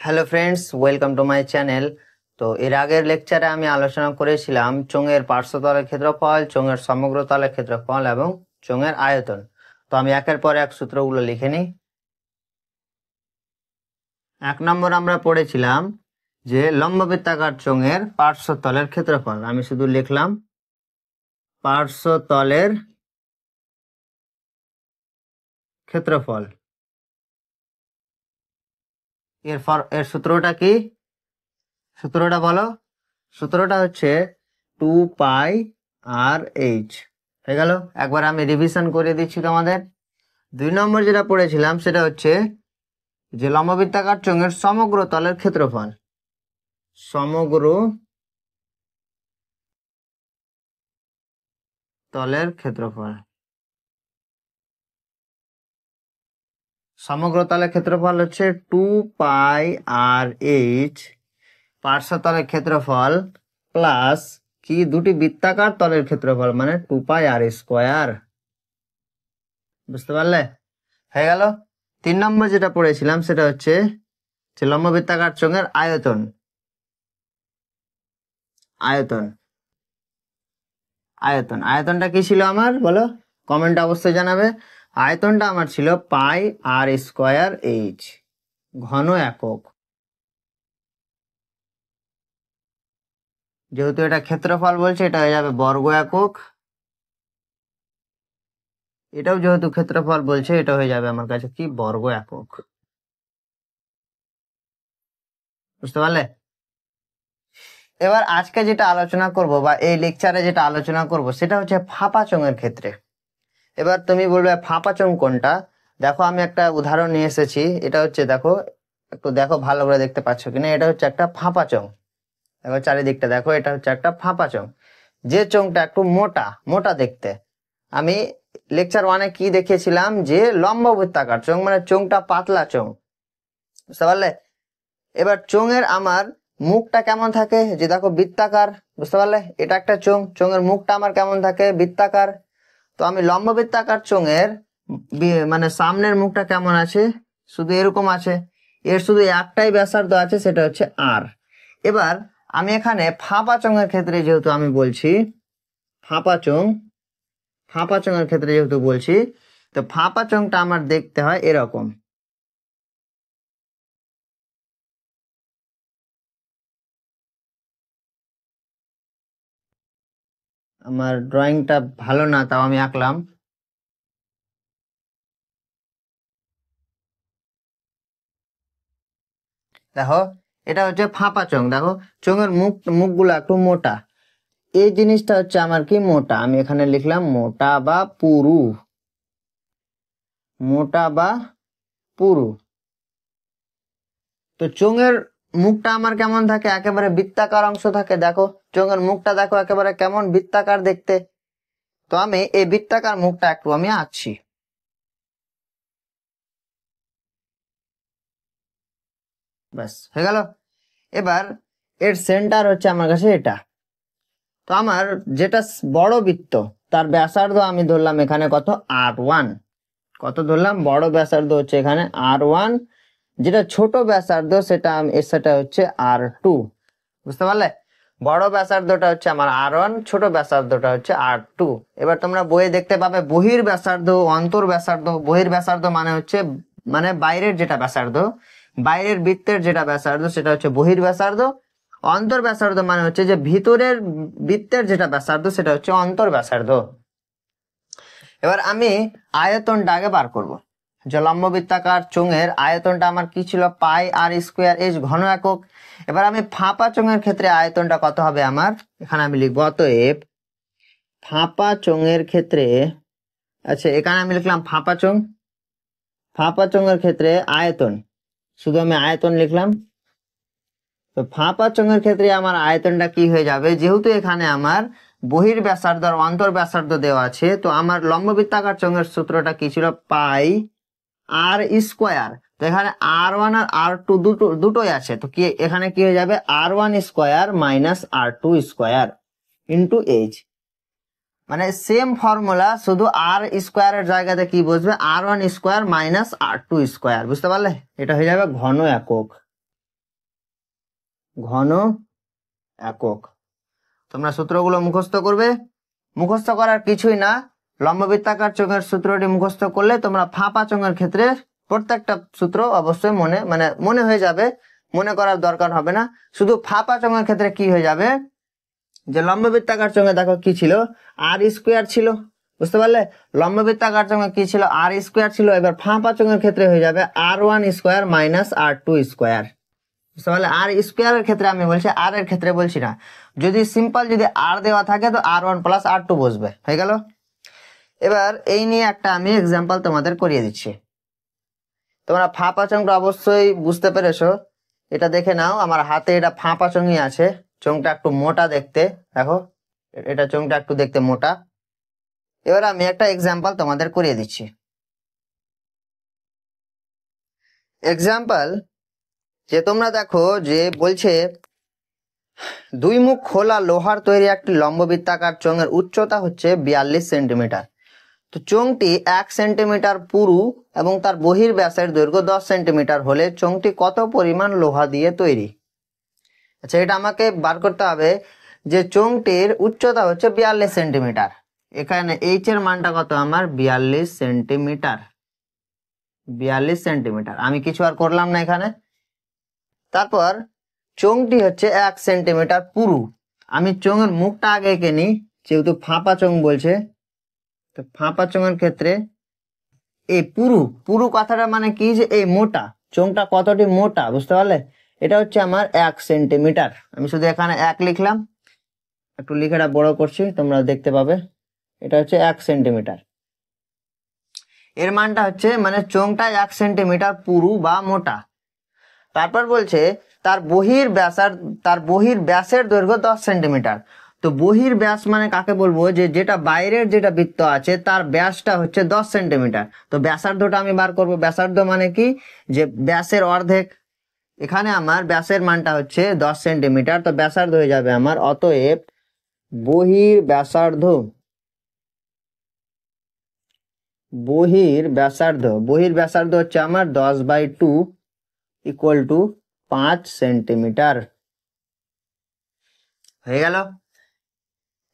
Hello friends, welcome to my channel. তো এর আগের লেকচারে আমি আলোচনা করেছিলাম চোঙের পার্শ্বতলের ক্ষেত্রফল, চোঙের সমগ্র তলের ক্ষেত্রফল এবং চোঙের আয়তন। তো আমি একের পর এক সূত্রগুলো লিখে নিই। 1 নম্বর আমরা পড়েছিলাম যে লম্ববৃত্তাকার চোঙের পার্শ্বতলের ক্ষেত্রফল। আমি শুধু লিখলাম পার্শ্বতলের ক্ষেত্রফল। এর সূত্রটা কি? সূত্রটা বলো। সূত্রটা হচ্ছে 2πr/h। হয়ে গেল। একবার আমি রিভিশন করে দিচ্ছি তোমাদের। 2 নম্বর যেটা পড়েছিলাম সেটা হচ্ছে যে লম্ববৃত্তাকার চোঙের সমগ্র তলের ক্ষেত্রফল। সমগ্র তলের ক্ষেত্রফল। সমগ্র তলের ক্ষেত্রফল হচ্ছে 2πr/h, পার্শ্বতলের ক্ষেত্রফল প্লাস কি দুটি বৃত্তাকার তলের ক্ষেত্রফল মানে 2πr²। বুঝতে পারলে? হয়ে গেল। 3 নম্বর যেটা পড়েছিলাম সেটা হচ্ছে যে লম্ববৃত্তাকার চোঙের আয়তন। আয়তন আয়তন আয়তনটা কি ছিল আমার, বলো, কমেন্টে অবশ্যই জানাবে। আয়তনটা আমার ছিল πr²h, ঘন একক। যেহেতু এটা ক্ষেত্রফল বলছে, এটা হয়ে যাবে বর্গ একক। এটাও যেহেতু ক্ষেত্রফল বলছে, এটা হয়ে যাবে আমার কাছে কি, বর্গ একক। বুঝতে পারলে? এবার আজকে যেটা আলোচনা করব বা এই লেকচারে যেটা আলোচনা করব সেটা হচ্ছে ফাঁপা চোঙের ক্ষেত্রে। এবার তুমি বলবে ফাঁপা চোঙ কোনটা? দেখো, আমি একটা উদাহরণ নিয়ে এসেছি। এটা হচ্ছে, দেখো, একটু দেখো ভালো করে দেখতে পাচ্ছ কিনা। এটা হচ্ছে একটা ফাঁপা চোঙ। দেখো চারিদিকটা দেখো, এটা হচ্ছে একটা ফাঁপা চোঙ। যে চোঙটা একটু মোটা মোটা দেখতে। আমি লেকচার 1-এ কি দেখিয়েছিলাম যে লম্ববৃত্তাকার চোঙ মানে চোঙটা পাতলা চোঙ। বুঝতে পারলে? এবার চোঙের আমার মুখটা কেমন থাকে, যে দেখো বৃত্তাকার। বুঝতে পারলে? এটা একটা চোঙ, চোঙের মুখটা আমার কেমন থাকে, বৃত্তাকার। তো আমি লম্ববৃত্তাকার চোঙের মানে সামনের মুখটা কেমন আছে, শুধু এরকম আছে। এর শুধু একটাই ব্যাসার্ধ আছে, সেটা হচ্ছে আর। এবার আমি এখানে ফাঁপা চোঙের ক্ষেত্রে যেহেতু আমি বলছি, ফাঁপা চোঙের ক্ষেত্রে যেহেতু বলছি, তো ফাঁপা চোঙটা আমার দেখতে হয় এরকম। আমার ড্রয়িংটা ভালো না, তাও আমি আঁকলাম। দেখো, এটা হচ্ছে ফাঁপা চোঙ। দেখো চোঙের মুখগুলো একটু মোটা। এই জিনিসটা হচ্ছে আমার কি, মোটা। আমি এখানে লিখলাম মোটা বা পুরু। মোটা বা পুরু। তো চোঙের মুখটা আমার কেমন থাকে, একেবারে বৃত্তাকার অংশ থাকে। দেখো চোঙের মুখটা দেখো একেবারে কেমন বৃত্তাকার দেখতে। তো আমি এই বৃত্তাকার মুখটা একটু আমি আঁকছি। ব্যাস, হয়ে গেল। এবার এর সেন্টার হচ্ছে আমার কাছে এটা। তো আমার যেটা বড় বৃত্ত, তার ব্যাসার্ধ আমি ধরলাম এখানে কত, R1। কত ধরলাম, বড় ব্যাসার্ধ হচ্ছে এখানে R1। যেটা ছোট ব্যাসার্ধ সেটা হচ্ছে R2। বুঝতে পারলে? বড় ব্যাসার্ধটা হচ্ছে আমার R1, ছোট ব্যাসার্ধটা হচ্ছে R2। এবার তোমরা বইয়ে দেখতে পাবে বহির ব্যাসার্ধ, অন্তর ব্যাসার্ধ। বহির ব্যাসার্ধ মানে হচ্ছে মানে বাইরের যেটা ব্যাসার্ধ, বাইরের বৃত্তের যেটা ব্যাসার্ধ সেটা হচ্ছে বহির ব্যাসার্ধ। অন্তর ব্যাসার্ধ মানে হচ্ছে যে ভিতরের বৃত্তের যেটা ব্যাসার্ধ সেটা হচ্ছে অন্তর ব্যাসার্ধ। এবার আমি আয়তনটা আগে বার করব। যে লম্ববৃত্তাকার চোঙের আয়তনটা আমার কি ছিল, πr²h, ঘন একক। এবার আমি ফাঁপা চোঙের ক্ষেত্রে আয়তনটা কত হবে আমার, এখানে আমি লিখব অতএব ফাঁপা চোঙের ক্ষেত্রে, আচ্ছা এখানে আমি লিখলাম ফাঁপা চোঙ। ফাঁপা চোঙের ক্ষেত্রে আয়তন, শুধু আমি আয়তন লিখলাম। তো ফাঁপা চোঙের ক্ষেত্রে আমার আয়তনটা কি হয়ে যাবে, যেহেতু এখানে আমার বহির ব্যাসার্ধ আর অন্তর ব্যাসার্ধ দেওয়া আছে, তো আমার লম্ববৃত্তাকার চোঙের সূত্রটা কি ছিল, πr²। তো এখানে R1 আর R2 দুটোই আছে। তো কি এখানে কি হয়ে যাবে, R1² minus R2² into h। মানে সেম ফর্মুলা, শুধু R² এর জায়গাতে কি বসবে, R1² মাইনাস R2²। বুঝতে পারলে? এটা হয়ে যাবে ঘন একক। ঘন একক। তোমরা সূত্রগুলো মুখস্থ করবে। মুখস্থ করার কিছুই না, লম্ববৃত্তাকার চোঙের সূত্রটি মুখস্থ করলে তোমরা ফাঁপা চোঙের ক্ষেত্রে প্রত্যেকটা সূত্র অবশ্যই মনে হয়ে যাবে, মনে করার দরকার হবে না। শুধু ফাঁপা চোঙের ক্ষেত্রে কি হয়ে যাবে, যে লম্ববৃত্তাকার চোঙে দেখো কি ছিল, আর স্কোয়ার ছিল, বুঝতে পারলে? লম্ববৃত্তাকার চোঙে কি ছিল, আর স্কোয়ার ছিল। এবার ফাঁপা চোঙের ক্ষেত্রে হয়ে যাবে R1 square minus R2 square, বুঝতে পারলে? আর স্কোয়ারের ক্ষেত্রে আমি বলছি, আর এর ক্ষেত্রে বলছি না। যদি সিম্পল যদি আর দেওয়া থাকে তো R1 প্লাস R2 বসবে, হয়ে গেল। এবার এই নিয়ে একটা আমি এক্সাম্পল তোমাদের করিয়ে দিচ্ছি। তোমরা ফাঁপা চোঙটা অবশ্যই বুঝতে পেরেছো, এটা দেখে নাও। আমার হাতে এটা ফাঁপা চোঙই আছে, চোঙটা একটু মোটা দেখতে, দেখো এটা চোঙটা একটু দেখতে মোটা। এবার আমি একটা এক্সাম্পল তোমাদের করিয়ে দিচ্ছি। এক্সাম্পল যে তোমরা দেখো যে বলছে দুই মুখ খোলা লোহার তৈরি একটি লম্ববৃত্তাকার চোঙের উচ্চতা হচ্ছে 42 সেন্টিমিটার। তো চোঙটি 1 সেন্টিমিটার পুরু এবং তার বহির ব্যাসের দৈর্ঘ্য 10 সেন্টিমিটার হলে চোঙটি কত পরিমাণ লোহা দিয়ে তৈরি? আচ্ছা, এটা আমাকে বার করতে হবে যে চোঙটির উচ্চতা হচ্ছে 42 সেন্টিমিটার। এখানে এইচ এর মানটা কত আমার? 42 সেন্টিমিটার। 42 সেন্টিমিটার, আমি কিছু আর করলাম না এখানে। তারপর চোঙটি হচ্ছে 1 সেন্টিমিটার পুরু। আমি চোঙের মুখটা আগে এঁকে নিই, যেহেতু ফাঁপা চোঙ বলছে। তো ফাঁপা চোঙের ক্ষেত্রে এই পুরু কথাটা মানে কি, যে এই মোটা, চোঙটা কতটি মোটা, বুঝতে পারলে? এটা হচ্ছে আমার 1 সেন্টিমিটার। আমি শুধু এখানে 1 লিখলাম, একটু লিখাটা বড় করছি, তোমরা দেখতে পাবে। এটা হচ্ছে 1 সেন্টিমিটার। এর মানটা হচ্ছে মানে চোঙটা 1 সেন্টিমিটার পুরু বা মোটা। তারপর বলছে তার বহির ব্যাসের দৈর্ঘ্য 10 সেন্টিমিটার। তো বহির ব্যাস মানে কাকে বলবো, যে যেটা বাইরের যেটা বৃত্ত আছে তার ব্যাসটা হচ্ছে 10 সেন্টিমিটার। তো ব্যাসার্ধটা আমি বার করব। ব্যাসার্ধ মানে কি, যে ব্যাসের অর্ধেক। এখানে আমার ব্যাসের মানটা হচ্ছে 10 সেন্টিমিটার, তো ব্যাসার্ধ হয়ে যাবে আমার, অতএব বহির ব্যাসার্ধ হচ্ছে আমার 10/2 ইকুয়াল টু 5 সেন্টিমিটার, হয়ে গেল।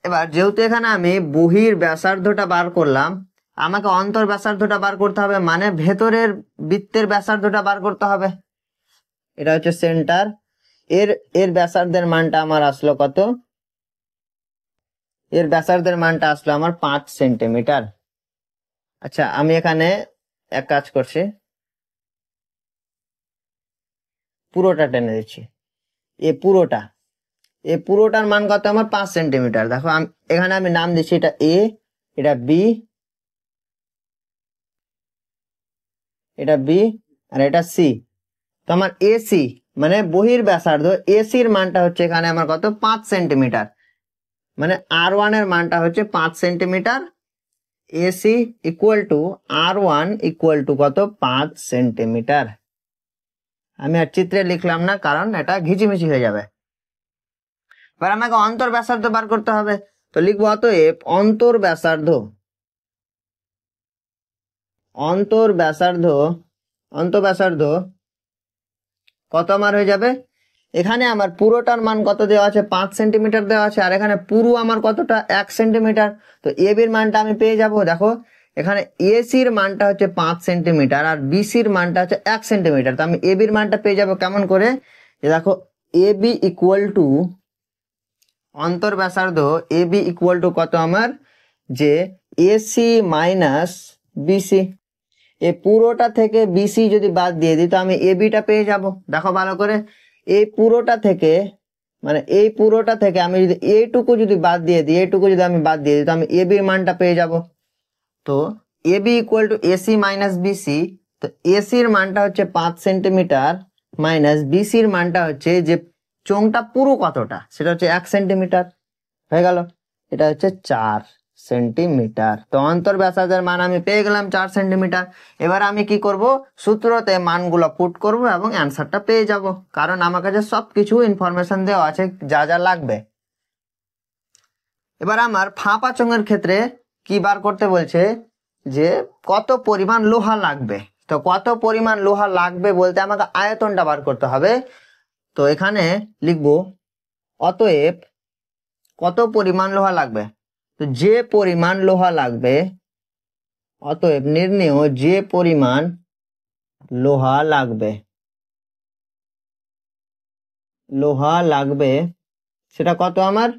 এবার যেহেতু এখানে আমি বহির ব্যাসার্ধটা বার করলাম, আমাকে অন্তর ব্যাসার্ধটা বার করতে হবে, মানে ভেতরের বৃত্তের ব্যাসার্ধটা বার করতে হবে। এটা হচ্ছে সেন্টার। এর ব্যাসার্ধের মানটা আমার আসলো কত? এর ব্যাসার্ধের মানটা আসলো আমার 5 সেন্টিমিটার। আচ্ছা, আমি এখানে এক কাজ করছি, পুরোটা টেনে দিচ্ছি। এই পুরোটার মান কত আমার? 5 সেন্টিমিটার। দেখো এখানে আমি নাম দিচ্ছি, এটা এ, এটা বি, আর এটা সি। তো আমার এসি মানে বহির ব্যাসার্ধ, এসির মানটা হচ্ছে এখানে আমার কত? 5 সেন্টিমিটার। মানে R1 এর মানটা হচ্ছে 5 centimetre. AC equal to R1 equal to কত? 5 সেন্টিমিটার। আমি আর চিত্রে লিখলাম না, কারণ এটা ঘিচিমিচি হয়ে যাবে। এবার আমাকে অন্তর ব্যাসার্ধ বার করতে হবে। তো লিখবো অতএব অন্তর ব্যাসার্ধ কত আমার হয়ে যাবে? এখানে আমার পুরোটার মান কত দেওয়া আছে? 5 সেন্টিমিটার দেওয়া আছে, আর এখানে পুরো আমার কতটা? 1 সেন্টিমিটার। তো এ বির মানটা আমি পেয়ে যাব। দেখো এখানে এসির মানটা হচ্ছে 5 সেন্টিমিটার আর বিসির মানটা হচ্ছে 1 সেন্টিমিটার। তো আমি এ বির মানটা পেয়ে যাব কেমন করে, যে দেখো এ বি ইকুয়াল টু অন্তর ব্যাসার্ধ, এ বি ইকুয়াল টু কত আমার? যে এসি মাইনাস বিসি। এই পুরোটা থেকে বিসি যদি বাদ দিয়ে দিই তো আমি এ বিটা পেয়ে যাব। দেখো ভালো করে, এই পুরোটা থেকে আমি যদি এইটুকু যদি বাদ দিয়ে দিই, তো আমি এ বির মানটা পেয়ে যাব। তো A B equal to AC minus BC. তো এসির মানটা হচ্ছে 5 সেন্টিমিটার মাইনাস বিসির মানটা হচ্ছে যে চোঙটা পুরো কতটা, সেটা হচ্ছে 1 সেন্টিমিটার, হয়ে গেল। এটা হচ্ছে 4 সেন্টিমিটার। তো অন্তর ব্যাসার্ধের মান আমি পেয়ে গেলাম 4 সেন্টিমিটার। এবার আমি কি করব, সূত্রতে মানগুলো পুট করব এবং অ্যান্সারটা পেয়ে যাব, কারণ আমার কাছে সবকিছু ইনফরমেশন দেওয়া আছে যা যা লাগবে। এবার আমার ফাঁপা চোঙের ক্ষেত্রে কি বার করতে বলছে, যে কত পরিমাণ লোহা লাগবে। তো কত পরিমাণ লোহা লাগবে বলতে আমাকে আয়তনটা বার করতে হবে। তো এখানে লিখবো অতএব কত পরিমাণ লোহা লাগবে, তো যে পরিমাণ লোহা লাগবে, অতএব নির্ণেয় যে পরিমাণ লোহা লাগবে সেটা কত আমার,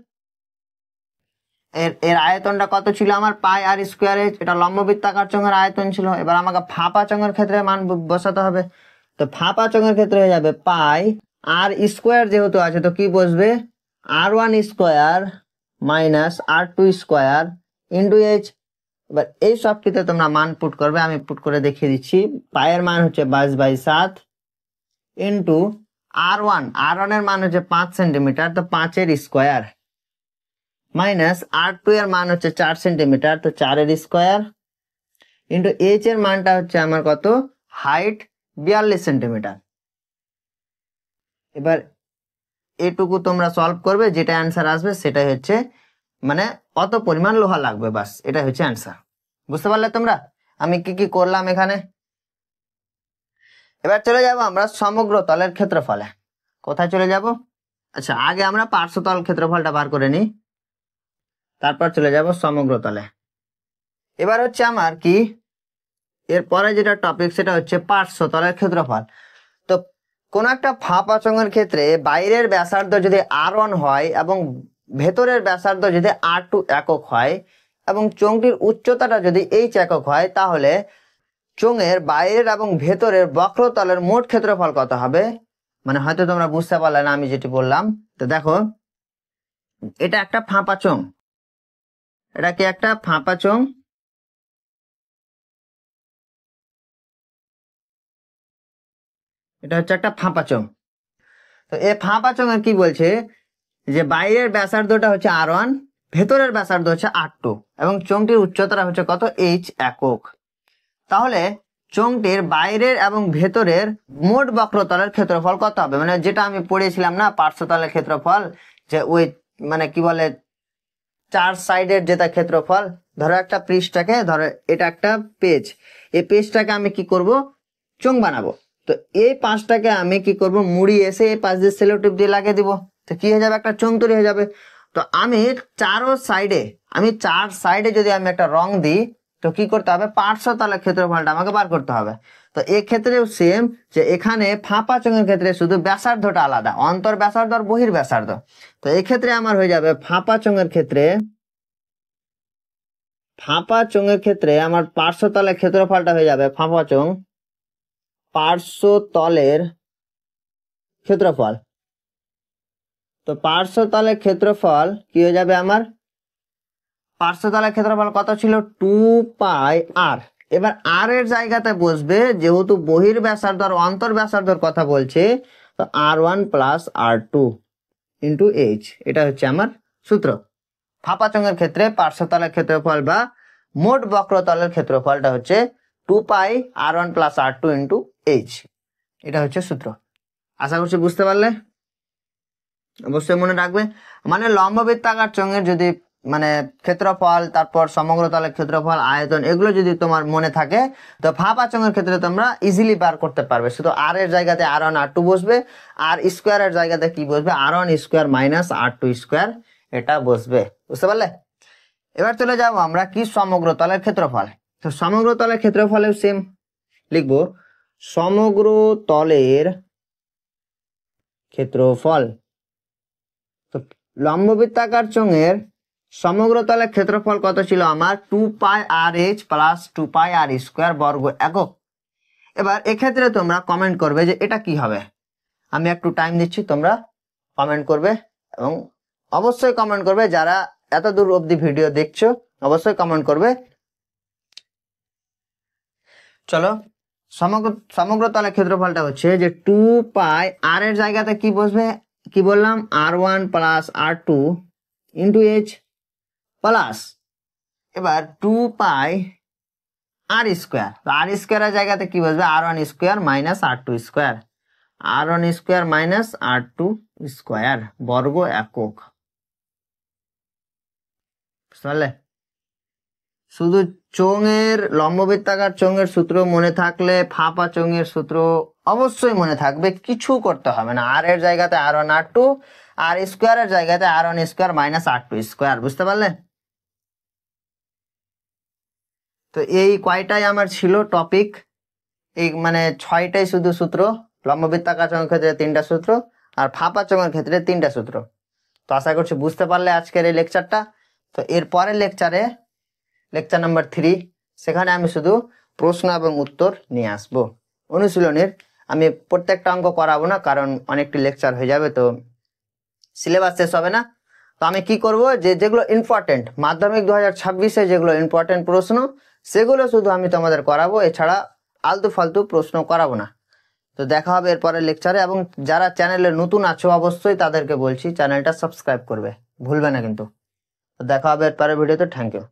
এর আয়তনটা কত ছিল আমার, পাই আর স্কোয়ার এইচ। এটা লম্ববৃত্তাকার চোঙের আয়তন ছিল। এবার আমাকে ফাঁপা চোঙের ক্ষেত্রে মান বসাতে হবে। তো ফাঁপা চোঙের ক্ষেত্রে হয়ে যাবে পাই আর স্কোয়ার, যেহেতু আছে তো কি বসবে, R1 square minus R2 square into H. এবার এই সব ক্ষেত্রে তোমরা মান পুট করবে, আমি পুট করে দেখিয়ে দিচ্ছি। পায়ের মান হচ্ছে 22/7 ইন্টু R1 এর মান হচ্ছে 5 সেন্টিমিটার, তো 5 স্কোয়ার মাইনাস R2 এর মান হচ্ছে 4 সেন্টিমিটার, তো 4 স্কোয়ার ইন্টু এইচ এর মানটা হচ্ছে আমার কত, হাইট 42 সেন্টিমিটার। এবার এটুকু তোমরা সলভ করবে, যেটা অ্যান্সার আসবে সেটাই হচ্ছে মানে কত পরিমাণ লোহা লাগবে, বাস এটাই হচ্ছে অ্যান্সার। বুঝতে পারলে তোমরা আমি কি কি করলাম এখানে? এবার চলে যাব আমরা সমগ্র তলের ক্ষেত্রফলে। কোথায় চলে যাব? আচ্ছা, আগে আমরা পার্শ্বতল ক্ষেত্রফলটা বার করে নিই, তারপর চলে যাব সমগ্র তলে। এবার হচ্ছে আমার কি, এরপরে যেটা টপিক সেটা হচ্ছে পার্শ্বতলের ক্ষেত্রফল। তো কোন একটা ফাঁপা চোঙের ক্ষেত্রে বাইরের ব্যাসার্ধ যদি R1 হয় এবং ভেতরের ব্যাসার্ধ যদি R2 একক হয় এবং চোঙটির উচ্চতাটা যদি H একক হয়, তাহলে চোঙের বাইরের এবং ভেতরের বক্রতলের মোট ক্ষেত্রফল কত হবে? মানে হয়তো তোমরা বুঝতে পারলে না আমি যেটি বললাম। তো দেখো, এটা একটা ফাঁপা চোঙ, এটা কি একটা ফাঁপা চোঙ, এটা হচ্ছে একটা ফাঁপা চোঙ। তো এই ফাঁপা চোঙের কি বলছে যে বাইরের ব্যাসার্ধটা হচ্ছে R1, ভেতরের ব্যাসার্ধ হচ্ছে R2 এবং চোঙটির উচ্চতাটা হচ্ছে কত, H একক। তাহলে চোঙটির বাইরের এবং ভেতরের মোট বক্রতলের ক্ষেত্রফল কত হবে? মানে যেটা আমি পড়েছিলাম না পার্শ্বতলের ক্ষেত্রফল, যে ওই মানে কি বলে, 4 সাইডের যেটা ক্ষেত্রফল। ধরো একটা পৃষ্ঠাকে, ধরো এটা একটা পেজ, এই পেজটাকে আমি কি করব, চোঙ বানাবো। তো এই পাঁচটাকে আমি কি করব, মুড়ি এসে এই পাশ দিয়ে সেলো টিপ দিয়ে লাগিয়ে দিব, তো কি হয়ে যাবে, একটা চোঙ তৈরি হয়ে যাবে। তো আমি চার সাইডে যদি আমি একটা রং দিই, তো কি করতে হবে, পার্শ্বতলের ক্ষেত্রফলটা আমাকে বার করতে হবে। তো এক্ষেত্রেও সেম, যে এখানে ফাঁপা চোঙের ক্ষেত্রে শুধু ব্যাসার্ধটা আলাদা, অন্তর ব্যাসার্ধ আর বহির ব্যাসার্ধ। তো এক্ষেত্রে আমার হয়ে যাবে ফাঁপা চোঙের ক্ষেত্রে আমার পার্শ্বতলের ক্ষেত্রফলটা হয়ে যাবে, ফাঁপা চোঙ পার্শ্বতলের ক্ষেত্রফল। তো পার্শ্বতলের ক্ষেত্রফল কি হয়ে যাবে আমার, পার্শ্বতলের ক্ষেত্রফল কত ছিল, 2πr। এবার আর এর জায়গাতে বসবে, যেহেতু বহির ব্যাসার্ধ আর অন্তর ব্যাসার্ধর কথা বলছে, তো R1 plus R2 into H, এটা হচ্ছে আমার সূত্র। ফাঁপা চোঙের ক্ষেত্রে পার্শ্বতলের ক্ষেত্রফল বা মোট বক্রতলের ক্ষেত্রফলটা হচ্ছে 2πr1 plus R2 into H, এটা হচ্ছে সূত্র। আশা করছি বুঝতে পারলে, অবশ্যই মনে রাখবে। মানে লম্ববৃত্তাকার চোঙের যদি মানে ক্ষেত্রফল, তারপর সমগ্র তলের ক্ষেত্রফল, আয়তন, এগুলো যদি তোমার মনে থাকে, তো ফাঁপা চোঙের ক্ষেত্রে তোমরা ইজিলি বার করতে পারবে। শুধু আর এর জায়গাতে R1 R2 বসবে, আর স্কোয়ারের জায়গাতে কি বসবে, R1 square minus R2 square, এটা বসবে। বুঝতে পারলে? এবার চলে যাব আমরা কি, সমগ্র তলের ক্ষেত্রফল। তো সমগ্র তলের ক্ষেত্রফলেও সেম লিখবো, সমগ্র তলের ক্ষেত্রফল। তো লম্ববৃত্তাকার চোঙের সমগ্র তলের ক্ষেত্রফল কত ছিল আমার, 2πrh প্লাস 2πr স্কোয়ার বর্গ একক। এবার এক্ষেত্রে তোমরা কমেন্ট করবে যে এটা কি হবে। আমি একটু টাইম দিচ্ছি, তোমরা কমেন্ট করবে এবং অবশ্যই কমেন্ট করবে, যারা এত দূর অবধি ভিডিও দেখছো অবশ্যই কমেন্ট করবে। চলো, সমগ্র তলের ক্ষেত্রফলটা হচ্ছে যে 2πr এর জায়গাতে কি বসবে, কি বললাম, R1 plus R2 into H plus, এবার 2πr স্কোয়ার, আর স্কোয়ারের জায়গাতে কি বসবে, R1 square minus R2 square, R1 square minus R2 square বর্গ একক। বুঝতে পারলে? শুধু চোঙের লম্ববৃত্তাকার চোঙের সূত্র মনে থাকলে ফাঁপা চোঙের সূত্র অবশ্যই মনে থাকবে, কিছু করতে হবে না। আর এর জায়গাতে R1 R2, আর স্কোয়ারের জায়গাতে R1 square minus R2 square, বুঝতে পারলে? তো এই কয়টাই আমার ছিল টপিক, এই মানে 6টাই শুধু সূত্র। লম্ববৃত্তাকার চোঙের ক্ষেত্রে 3টা সূত্র, আর ফাঁপা চোঙের ক্ষেত্রে 3টা সূত্র। তো আশা করছি বুঝতে পারলে আজকের এই লেকচারটা। তো এর পরের লেকচারে, লেকচার নাম্বার 3, সেখানে আমি শুধু প্রশ্ন এবং উত্তর নিয়ে আসবো। অনুশীলনের আমি প্রত্যেকটা অঙ্ক করাবো না, কারণ অনেকটি লেকচার হয়ে যাবে, তো সিলেবাস শেষ হবে না। তো আমি কি করব, যেগুলো ইম্পর্টেন্ট, মাধ্যমিক 2026-এ যেগুলো ইম্পর্টেন্ট প্রশ্ন, সেগুলো শুধু আমি তোমাদের করাবো, এছাড়া আলতু ফালতু প্রশ্ন করাবো না। তো দেখা হবে এরপরের লেকচারে। এবং যারা চ্যানেলে নতুন আছো অবশ্যই তাদেরকে বলছি চ্যানেলটা সাবস্ক্রাইব করবে, ভুলবে না কিন্তু। তো দেখা হবে এরপরের ভিডিওতে। Thank you.